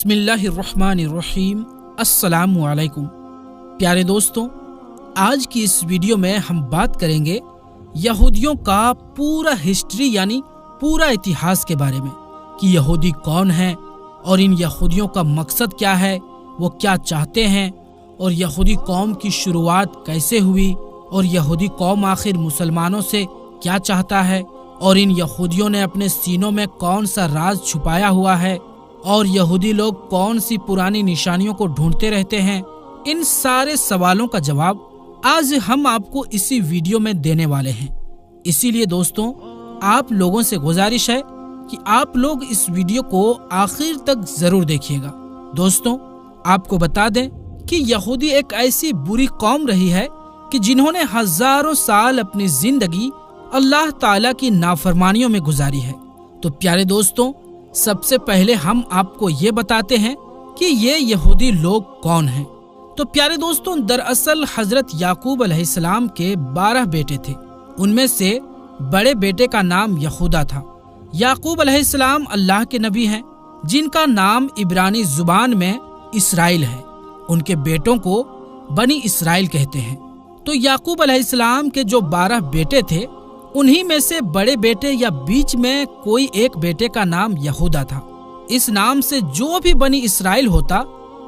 बिस्मिल्लाहिर्रहमानिर्रहीम। अस्सलामु अलैकुम। प्यारे दोस्तों, आज की इस वीडियो में हम बात करेंगे यहूदियों का पूरा हिस्ट्री यानी पूरा इतिहास के बारे में कि यहूदी कौन है और इन यहूदियों का मकसद क्या है, वो क्या चाहते हैं और यहूदी कौम की शुरुआत कैसे हुई और यहूदी कौम आखिर मुसलमानों से क्या चाहता है और इन यहूदियों ने अपने सीनों में कौन सा राज छुपाया हुआ है और यहूदी लोग कौन सी पुरानी निशानियों को ढूंढते रहते हैं। इन सारे सवालों का जवाब आज हम आपको इसी वीडियो में देने वाले हैं। इसीलिए दोस्तों, आप लोगों से गुजारिश है कि आप लोग इस वीडियो को आखिर तक जरूर देखिएगा। दोस्तों, आपको बता दें कि यहूदी एक ऐसी बुरी कौम रही है कि जिन्होंने हजारों साल अपनी जिंदगी अल्लाह ताला की नाफरमानियों में गुजारी है। तो प्यारे दोस्तों, सबसे पहले हम आपको ये बताते हैं कि ये यहूदी लोग कौन हैं। तो प्यारे दोस्तों, दरअसल हजरत याकूब अलैहिस्सलाम के 12 बेटे थे। उनमें से बड़े बेटे का नाम यहूदा था। याकूब अलैहिस्सलाम अल्लाह के नबी हैं जिनका नाम इब्रानी जुबान में इसराइल है। उनके बेटों को बनी इसराइल कहते हैं। तो याकूब अलैहिस्सलाम के जो 12 बेटे थे, उन्हीं में से बड़े बेटे या बीच में कोई एक बेटे का नाम यहूदा था। इस नाम से जो भी बनी इसराइल होता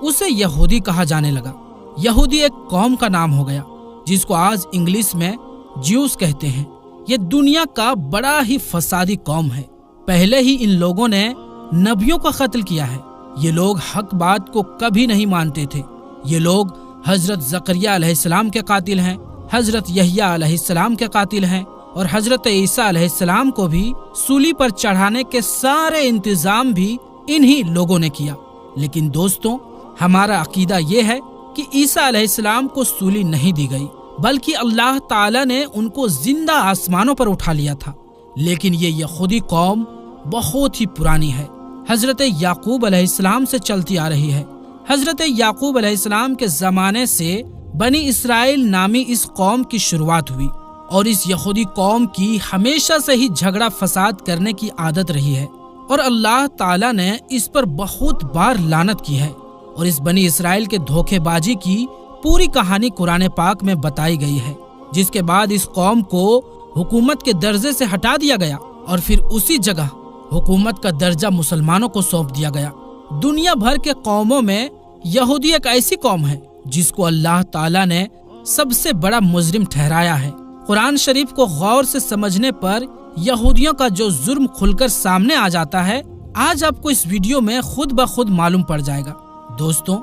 उसे यहूदी कहा जाने लगा। यहूदी एक कौम का नाम हो गया जिसको आज इंग्लिश में ज्यूस कहते हैं। ये दुनिया का बड़ा ही फसादी कौम है। पहले ही इन लोगों ने नबियों का कत्ल किया है। ये लोग हक बात को कभी नहीं मानते थे। ये लोग हजरत जकरिया अलैहिस्सलाम के कातिल हैं, हजरत यहया अलैहिस्सलाम के कातिल हैं और हजरत ईसा अलैहिस्सलाम को भी सूली पर चढ़ाने के सारे इंतजाम भी इन्हीं लोगों ने किया। लेकिन दोस्तों, हमारा अकीदा ये है कि ईसा अलैहिस्सलाम को सूली नहीं दी गई, बल्कि अल्लाह ताला ने उनको जिंदा आसमानों पर उठा लिया था। लेकिन ये यहूदी कौम बहुत ही पुरानी है, हजरत याकूब अलैहिस्सलाम से चलती आ रही है। हजरत याकूब अलैहिस्सलाम के जमाने से बनी इसराइल नामी इस कौम की शुरुआत हुई और इस यहूदी कौम की हमेशा से ही झगड़ा फसाद करने की आदत रही है और अल्लाह ताला ने इस पर बहुत बार लानत की है। और इस बनी इसराइल के धोखेबाजी की पूरी कहानी कुरान पाक में बताई गई है, जिसके बाद इस कौम को हुकूमत के दर्जे से हटा दिया गया और फिर उसी जगह हुकूमत का दर्जा मुसलमानों को सौंप दिया गया। दुनिया भर के कौमों में यहूदी एक ऐसी कौम है जिसको अल्लाह ताला ने सबसे बड़ा मुजरिम ठहराया है। कुरान शरीफ को गौर से समझने पर यहूदियों का जो जुर्म खुलकर सामने आ जाता है, आज आपको इस वीडियो में खुद ब खुद मालूम पड़ जाएगा। दोस्तों,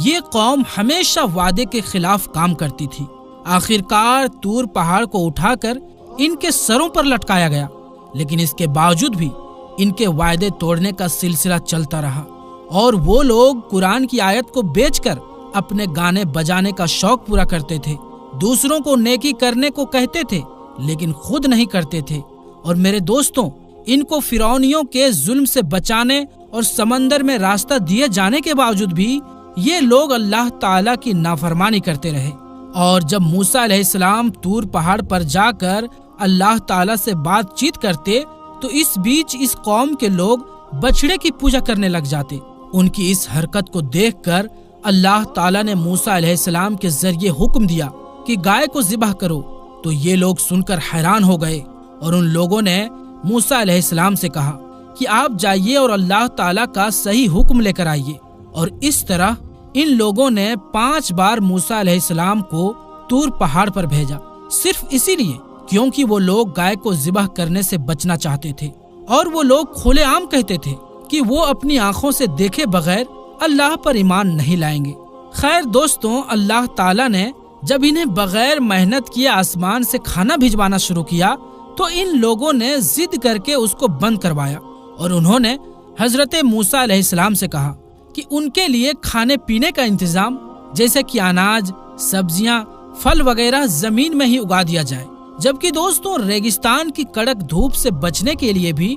ये कौम हमेशा वादे के खिलाफ काम करती थी। आखिरकार तूर पहाड़ को उठाकर इनके सरों पर लटकाया गया, लेकिन इसके बावजूद भी इनके वायदे तोड़ने का सिलसिला चलता रहा और वो लोग कुरान की आयत को बेचकर अपने गाने बजाने का शौक पूरा करते थे। दूसरों को नेकी करने को कहते थे लेकिन खुद नहीं करते थे। और मेरे दोस्तों, इनको फिरौनियों के जुल्म से बचाने और समंदर में रास्ता दिए जाने के बावजूद भी ये लोग अल्लाह ताला की नाफरमानी करते रहे। और जब मूसा अलैहिस्सलाम तूर पहाड़ पर जाकर अल्लाह ताला से बातचीत करते तो इस बीच इस कौम के लोग बछड़े की पूजा करने लग जाते। उनकी इस हरकत को देखकर अल्लाह ताला ने मूसा अलैहिस्सलाम के जरिए हुक्म दिया कि गाय को ज़िबह करो। तो ये लोग सुनकर हैरान हो गए और उन लोगों ने मूसा अलैहिस्सलाम से कहा कि आप जाइए और अल्लाह ताला का सही हुक्म लेकर आइए। और इस तरह इन लोगों ने 5 बार मूसा अलैहिस्सलाम को तूर पहाड़ पर भेजा, सिर्फ इसीलिए क्योंकि वो लोग गाय को ज़िबह करने से बचना चाहते थे। और वो लोग खुलेआम कहते थे कि वो अपनी आंखों से देखे बगैर अल्लाह पर ईमान नहीं लाएंगे। खैर दोस्तों, अल्लाह ताला ने जब इन्हें बगैर मेहनत किए आसमान से खाना भिजवाना शुरू किया तो इन लोगों ने जिद करके उसको बंद करवाया और उन्होंने हजरत मूसा अलैहिस्सलाम से कहा कि उनके लिए खाने पीने का इंतजाम जैसे कि अनाज, सब्जियां, फल वगैरह जमीन में ही उगा दिया जाए। जबकि दोस्तों, रेगिस्तान की कड़क धूप से बचने के लिए भी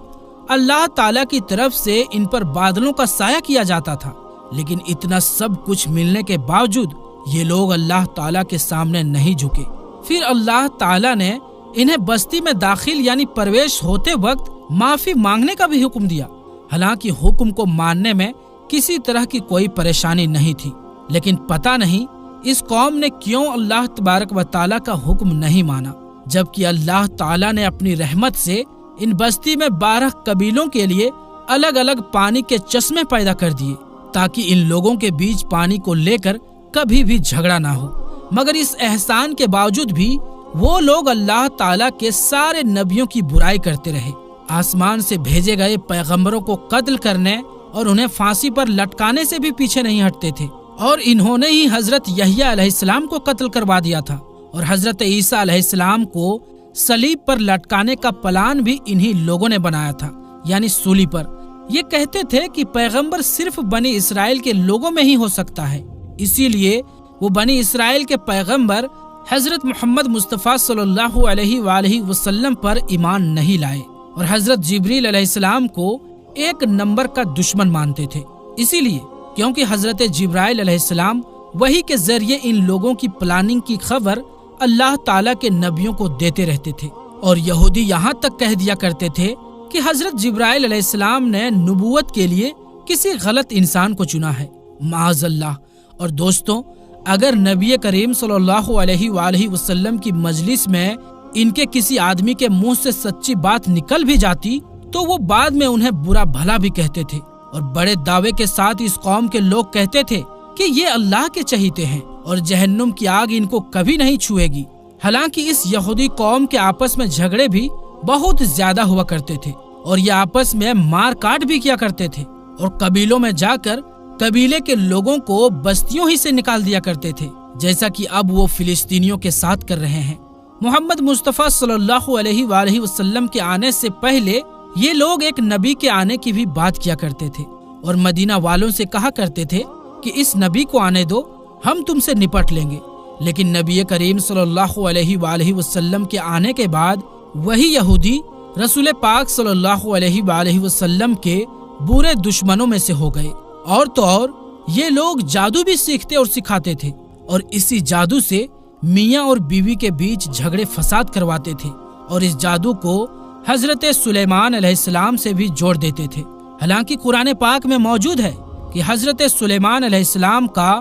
अल्लाह ताला की तरफ से इन पर बादलों का साया किया जाता था। लेकिन इतना सब कुछ मिलने के बावजूद ये लोग अल्लाह ताला के सामने नहीं झुके। फिर अल्लाह ताला ने इन्हें बस्ती में दाखिल यानी प्रवेश होते वक्त माफी मांगने का भी हुक्म दिया। हालांकि हुक्म को मानने में किसी तरह की कोई परेशानी नहीं थी। लेकिन पता नहीं इस कौम ने क्यों अल्लाह तबारक व ताला का हुक्म नहीं माना, जबकि अल्लाह ताला ने अपनी रहमत से इन बस्ती में 12 कबीलों के लिए अलग अलग पानी के चश्मे पैदा कर दिए, ताकि इन लोगों के बीच पानी को लेकर कभी भी झगड़ा ना हो। मगर इस एहसान के बावजूद भी वो लोग अल्लाह ताला के सारे नबियों की बुराई करते रहे, आसमान से भेजे गए पैगंबरों को कत्ल करने और उन्हें फांसी पर लटकाने से भी पीछे नहीं हटते थे। और इन्होंने ही हजरत यहया अलैहिस्सलाम को कत्ल करवा दिया था और हजरत ईसा अलैहिस्सलाम को सलीब पर लटकाने का प्लान भी इन्हीं लोगों ने बनाया था, यानी सूली पर। ये कहते थे कि पैगंबर सिर्फ बनी इसराइल के लोगों में ही हो सकता है, इसीलिए वो बनी इसराइल के पैगंबर हजरत मोहम्मद मुस्तफ़ा सल्लल्लाहु अलैहि वसल्लम पर ईमान नहीं लाए और हजरत जिब्रील अलैहिस्सलाम को एक नंबर का दुश्मन मानते थे। इसीलिए क्योंकि हजरत जिब्राइल अलैहिस्सलाम वही के जरिए इन लोगों की प्लानिंग की खबर अल्लाह ताला के नबियों को देते रहते थे। और यहूदी यहाँ तक कह दिया करते थे कि हजरत जिब्राइल अलैहिस्सलाम ने नबूवत के लिए किसी गलत इंसान को चुना है, माअज़ल्लाह। और दोस्तों, अगर नबी करीम सल्लल्लाहु अलैहि वसल्लम की मजलिस में इनके किसी आदमी के मुंह से सच्ची बात निकल भी जाती तो वो बाद में उन्हें बुरा भला भी कहते थे और बड़े दावे के साथ इस कौम के लोग कहते थे कि ये अल्लाह के चहीते हैं और जहन्नुम की आग इनको कभी नहीं छुएगी। हालांकि इस यहूदी कौम के आपस में झगड़े भी बहुत ज्यादा हुआ करते थे और ये आपस में मार काट भी किया करते थे और कबीलों में जाकर कबीले के लोगों को बस्तियों ही से निकाल दिया करते थे, जैसा कि अब वो फिलिस्तीनियों के साथ कर रहे हैं। मोहम्मद मुस्तफ़ा सल्लल्लाहु अलैहि वसल्लम के आने से पहले ये लोग एक नबी के आने की भी बात किया करते थे और मदीना वालों से कहा करते थे कि इस नबी को आने दो, हम तुमसे निपट लेंगे। लेकिन नबी करीम सल्लल्लाहु अलैहि वसल्लम के आने के बाद वही यहूदी रसूल पाक सल्लल्लाहु अलैहि वसल्लम के बुरे दुश्मनों में से हो गए। और तो और ये लोग जादू भी सीखते और सिखाते थे और इसी जादू से मियाँ और बीवी के बीच झगड़े फसाद करवाते थे और इस जादू को हजरत सुलेमान अलैहिस्सलाम से भी जोड़ देते थे। हालांकि कुरान पाक में मौजूद है कि हजरत सुलेमान अलैहिस्सलाम का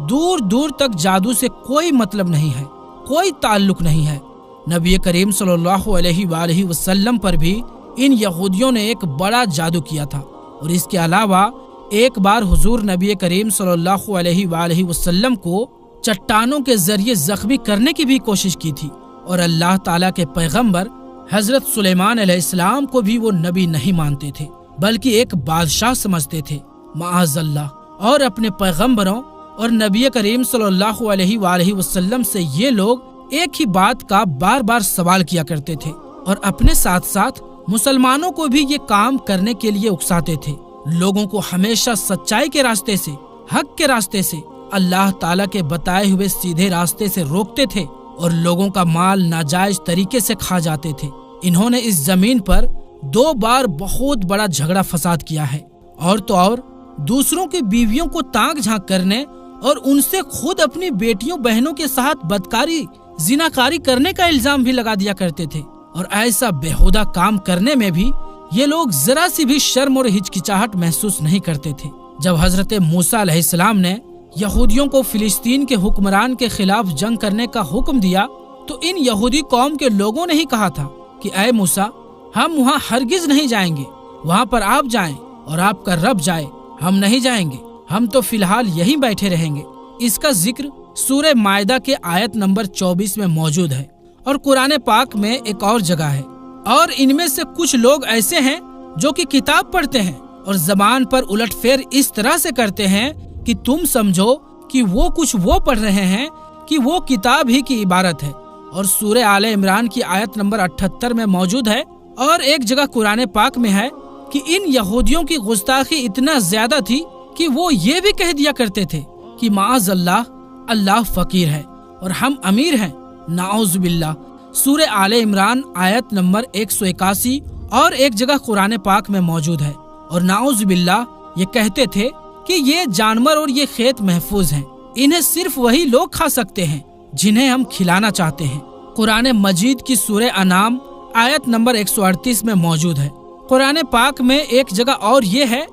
दूर दूर तक जादू से कोई मतलब नहीं है, कोई ताल्लुक नहीं है। नबी करीम सल्लल्लाहु अलैहि वसल्लम पर भी इन यहूदियों ने एक बड़ा जादू किया था और इसके अलावा एक बार हुजूर नबी करीम सल्लल्लाहु अलैहि वसल्लम को चट्टानों के जरिए जख्मी करने की भी कोशिश की थी और अल्लाह ताला के पैगंबर हजरत सुलेमान अलैहिस्सलाम को भी वो नबी नहीं मानते थे, बल्कि एक बादशाह समझते थे, माअज़ल्लाह। और अपने पैगंबरों और नबी करीम सल्लल्लाहु अलैहि वसल्लम से ये लोग एक ही बात का बार बार सवाल किया करते थे और अपने साथ साथ मुसलमानों को भी ये काम करने के लिए उकसाते थे। लोगों को हमेशा सच्चाई के रास्ते से, हक के रास्ते से, अल्लाह ताला के बताए हुए सीधे रास्ते से रोकते थे और लोगों का माल नाजायज तरीके से खा जाते थे। इन्होंने इस जमीन पर 2 बार बहुत बड़ा झगड़ा फसाद किया है और तो और दूसरों की बीवियों को ताक झांक करने और उनसे खुद अपनी बेटियों बहनों के साथ बदकारी, जिनाकारी करने का इल्जाम भी लगा दिया करते थे। और ऐसा बेहुदा काम करने में भी ये लोग जरा सी भी शर्म और हिचकिचाहट महसूस नहीं करते थे। जब हजरत मूसा अलैहिस्सलाम ने यहूदियों को फिलिस्तीन के हुक्मरान के खिलाफ जंग करने का हुक्म दिया तो इन यहूदी कौम के लोगों ने ही कहा था कि ऐ मूसा, हम वहाँ हरगिज नहीं जाएंगे, वहाँ पर आप जाएं और आपका रब जाए, हम नहीं जाएंगे, हम तो फिलहाल यहीं बैठे रहेंगे। इसका जिक्र सूरह मायदा के आयत नंबर 24 में मौजूद है और कुरान पाक में एक और जगह है। और इनमें से कुछ लोग ऐसे हैं जो कि किताब पढ़ते हैं और जबान पर उलटफेर इस तरह से करते हैं कि तुम समझो कि वो कुछ वो पढ़ रहे हैं कि वो किताब ही की इबारत है। और सूरह आले इमरान की आयत नंबर 78 में मौजूद है और एक जगह कुरान पाक में है कि इन यहूदियों की गुस्ताखी इतना ज्यादा थी कि वो ये भी कह दिया करते थे कि माअज़ल्लाह, अल्लाह फकीर है और हम अमीर हैं, नाउज़ बिल्लाह। सूरह आले इमरान आयत नंबर 181 और एक जगह कुरान पाक में मौजूद है। और नाउज़ बिल्लाह ये कहते थे कि ये जानवर और ये खेत महफूज हैं, इन्हें सिर्फ वही लोग खा सकते हैं जिन्हें हम खिलाना चाहते हैं। कुरान मजीद की सूरह अनाम आयत नंबर 138 में मौजूद है। कुरान पाक में एक जगह और ये है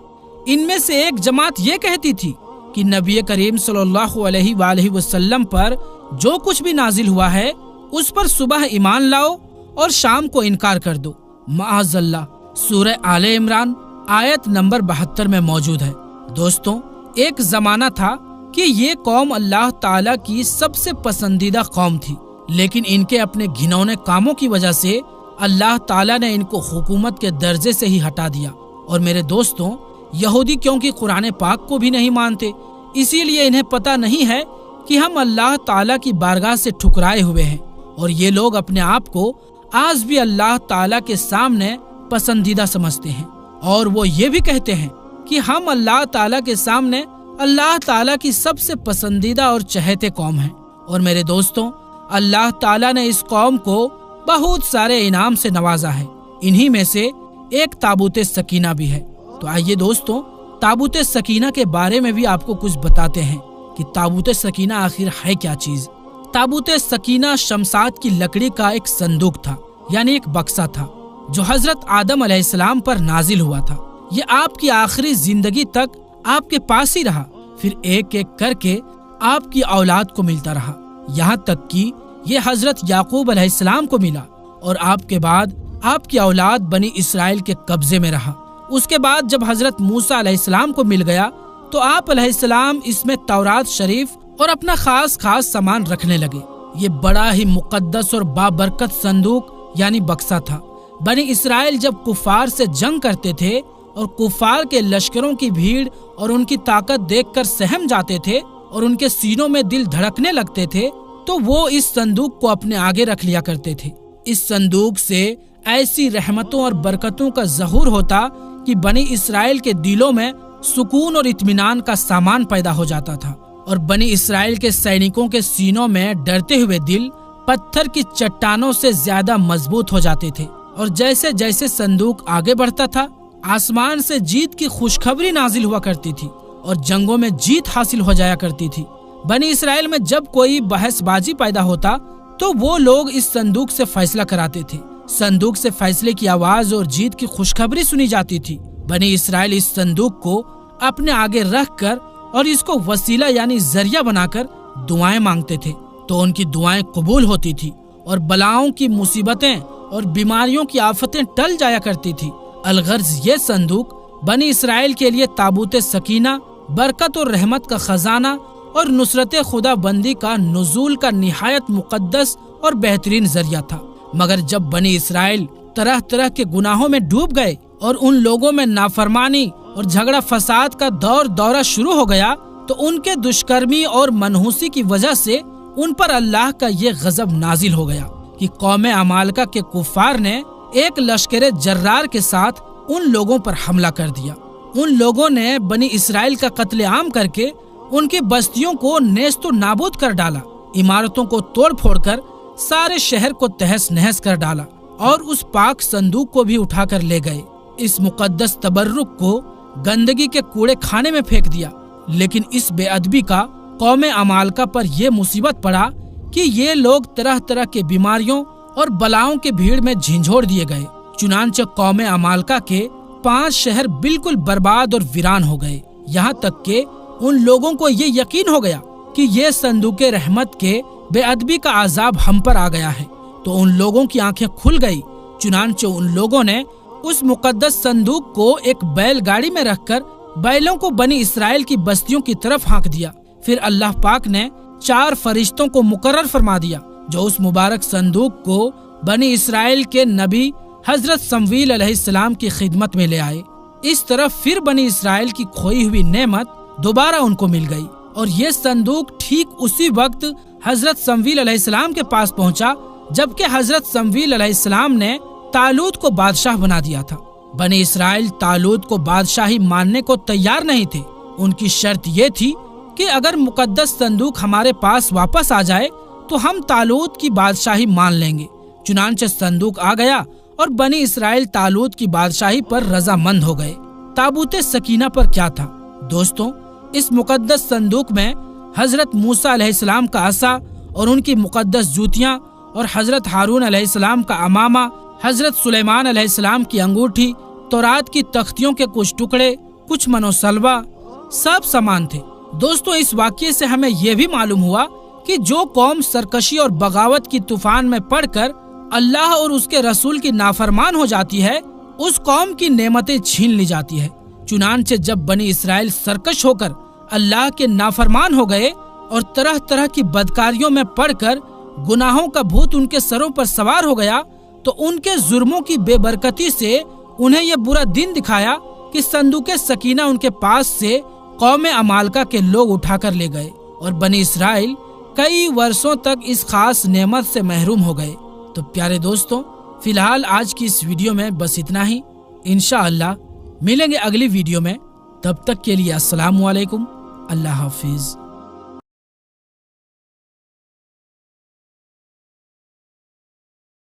ان میں سے ایک جماعت یہ کہتی تھی کہ نبی کریم صلی اللہ علیہ وآلہ وسلم پر جو کچھ بھی نازل ہوا ہے اس پر صبح ایمان لاؤ اور شام کو انکار کر دو۔ معاذ اللہ، سورہ آل عمران آیت نمبر 72 میں موجود ہے۔ دوستوں، ایک زمانہ تھا کہ یہ قوم اللہ تعالیٰ کی سب سے پسندیدہ قوم تھی، لیکن ان کے اپنے گھنونے کاموں کی وجہ سے اللہ تعالیٰ نے ان کو حکومت کے درجے سے ہی ہٹا دیا۔ اور میرے دوستوں، یہودی کیونکہ قرآن پاک کو بھی نہیں مانتے، اسی لیے انہیں پتہ نہیں ہے کہ ہم اللہ تعالیٰ کی بارگاہ سے ٹھکرائے ہوئے ہیں، اور یہ لوگ اپنے آپ کو آج بھی اللہ تعالیٰ کے سامنے پسندیدہ سمجھتے ہیں، اور وہ یہ بھی کہتے ہیں کہ ہم اللہ تعالیٰ کے سامنے اللہ تعالیٰ کی سب سے پسندیدہ اور چہیتے قوم ہیں۔ اور میرے دوستوں، اللہ تعالیٰ نے اس قوم کو بہت سارے انعام سے نوازا ہے، انہی میں سے ایک تابوت سکینہ بھی ہے۔ تو آئیے دوستوں، تابوت سکینہ کے بارے میں بھی آپ کو کچھ بتاتے ہیں کہ تابوت سکینہ آخر ہے کیا چیز۔ تابوت سکینہ شمشاد کی لکڑی کا ایک صندوق تھا، یعنی ایک بکسا تھا، جو حضرت آدم علیہ السلام پر نازل ہوا تھا۔ یہ آپ کی آخری زندگی تک آپ کے پاس ہی رہا، پھر ایک ایک کر کے آپ کی اولاد کو ملتا رہا، یہاں تک کہ یہ حضرت یعقوب علیہ السلام کو ملا، اور آپ کے بعد آپ کی اولاد بنی اسرائیل کے قبضے میں رہا۔ اس کے بعد جب حضرت موسیٰ علیہ السلام کو مل گیا تو آپ علیہ السلام اس میں تورات شریف اور اپنا خاص سامان رکھنے لگے۔ یہ بڑا ہی مقدس اور بابرکت صندوق یعنی بکسا تھا۔ بنی اسرائیل جب کفار سے جنگ کرتے تھے اور کفار کے لشکروں کی بھیڑ اور ان کی طاقت دیکھ کر سہم جاتے تھے اور ان کے سینوں میں دل دھڑکنے لگتے تھے، تو وہ اس صندوق کو اپنے آگے رکھ لیا کرتے تھے۔ اس صندوق سے ایسی رحمتوں اور برکتوں کا ظہور ہوتا کہ بنی اسرائیل کے دلوں میں سکون اور اطمینان کا سامان پیدا ہو جاتا تھا، اور بنی اسرائیل کے سینکوں کے سینوں میں ڈرتے ہوئے دل پتھر کی چٹانوں سے زیادہ مضبوط ہو جاتے تھے۔ اور جیسے جیسے صندوق آگے بڑھتا تھا، آسمان سے جیت کی خوشخبری نازل ہوا کرتی تھی اور جنگوں میں جیت حاصل ہو جایا کرتی تھی۔ بنی اسرائیل میں جب کوئی بحث بازی پیدا ہوتا تو وہ لوگ اس صندوق سے فیصلہ کراتے تھے۔ صندوق سے فیصلے کی آواز اور جیت کی خوشخبری سنی جاتی تھی۔ بنی اسرائیل اس صندوق کو اپنے آگے رکھ کر اور اس کو وسیلہ یعنی ذریعہ بنا کر دعائیں مانگتے تھے، تو ان کی دعائیں قبول ہوتی تھی اور بلاؤں کی مصیبتیں اور بیماریوں کی آفتیں ٹل جایا کرتی تھی۔ الغرض یہ صندوق بنی اسرائیل کے لیے تابوت سکینہ، برکت اور رحمت کا خزانہ اور نصرت خدا بندی کا نزول کا نہایت مقدس اور بہترین ذریعہ تھا۔ مگر جب بنی اسرائیل طرح طرح کے گناہوں میں ڈوب گئے اور ان لوگوں میں نافرمانی اور جھگڑا فساد کا دورہ شروع ہو گیا، تو ان کے دشکرمی اور منحوسی کی وجہ سے ان پر اللہ کا یہ غضب نازل ہو گیا کہ قوم عمالقہ کے کفار نے ایک لشکر جرار کے ساتھ ان لوگوں پر حملہ کر دیا۔ ان لوگوں نے بنی اسرائیل کا قتل عام کر کے ان کی بستیوں کو نیست و نابود کر ڈالا، عمارتوں کو توڑ پھوڑ کر سارے شہر کو تہس نہس کر ڈالا، اور اس پاک صندوق کو بھی اٹھا کر لے گئے۔ اس مقدس تبرک کو گندگی کے کوڑے کھانے میں پھینک دیا۔ لیکن اس بے ادبی کا قوم عمالقہ پر یہ مصیبت پڑا کہ یہ لوگ طرح طرح کے بیماریوں اور بلاؤں کے بھیڑ میں جھنجھوڑ دیے گئے۔ چنانچہ قوم عمالقہ کے 5 شہر بالکل برباد اور ویران ہو گئے، یہاں تک کہ ان لوگوں کو یہ یقین ہو گیا کہ یہ صندوق رحمت کے بے ادبی کا عذاب ہم پر آ گیا ہے۔ تو ان لوگوں کی آنکھیں کھل گئی، چنانچہ ان لوگوں نے اس مقدس صندوق کو ایک بیل گاڑی میں رکھ کر بیلوں کو بنی اسرائیل کی بستیوں کی طرف ہانک دیا۔ پھر اللہ پاک نے 4 فرشتوں کو مقرر فرما دیا جو اس مبارک صندوق کو بنی اسرائیل کے نبی حضرت شمویل علیہ السلام کی خدمت میں لے آئے۔ اس طرف پھر بنی اسرائیل کی کھوئی ہوئی نعمت دوبارہ ان کو مل گئی، اور یہ صندوق ٹھیک اسی وقت حضرت شمویل علیہ السلام کے پاس پہنچا جبکہ حضرت شمویل علیہ السلام نے طالوت کو بادشاہ بنا دیا تھا۔ بنی اسرائیل طالوت کو بادشاہی ماننے کو تیار نہیں تھے۔ ان کی شرط یہ تھی کہ اگر مقدس صندوق ہمارے پاس واپس آ جائے تو ہم طالوت کی بادشاہی مان لیں گے۔ چنانچہ صندوق آ گیا اور بنی اسرائیل طالوت کی بادشاہی پر رضامند ہو گئے۔ تابوت سکینہ پر کیا تھا؟ دوستوں، اس مقدس صندوق میں حضرت موسیٰ علیہ السلام کا عصا اور ان کی مقدس جوتیاں، اور حضرت ہارون علیہ السلام کا عمامہ، حضرت سلیمان علیہ السلام کی انگوٹھی، تورات کی تختیوں کے کچھ ٹکڑے कुछ मनोसलवा, सब समान थे। दोस्तों, इस वाक्य से हमें यह भी मालूम हुआ कि जो कौम सरकशी और बगावत की तूफान में पड़कर अल्लाह और उसके रसूल की नाफरमान हो जाती है, उस कौम की नेमतें छीन ली जाती है। चुनांचे जब बनी इसराइल सरकश होकर अल्लाह के नाफरमान हो गए और तरह तरह की बदकारियों में पड़कर गुनाहों का भूत उनके सरों पर सवार हो गया, तो उनके जुर्मों की बेबरकती से उन्हें यह बुरा दिन दिखाया कि संदूके सकीना उनके पास से कौम अमालका के लोग उठाकर ले गए और बनी इसराइल कई वर्षों तक इस खास नेमत से महरूम हो गए। तो प्यारे दोस्तों, फिलहाल आज की इस वीडियो में बस इतना ही। इंशाअल्लाह मिलेंगे अगली वीडियो में। तब तक के लिए अस्सलाम वालेकुम, अल्लाह हाफिज।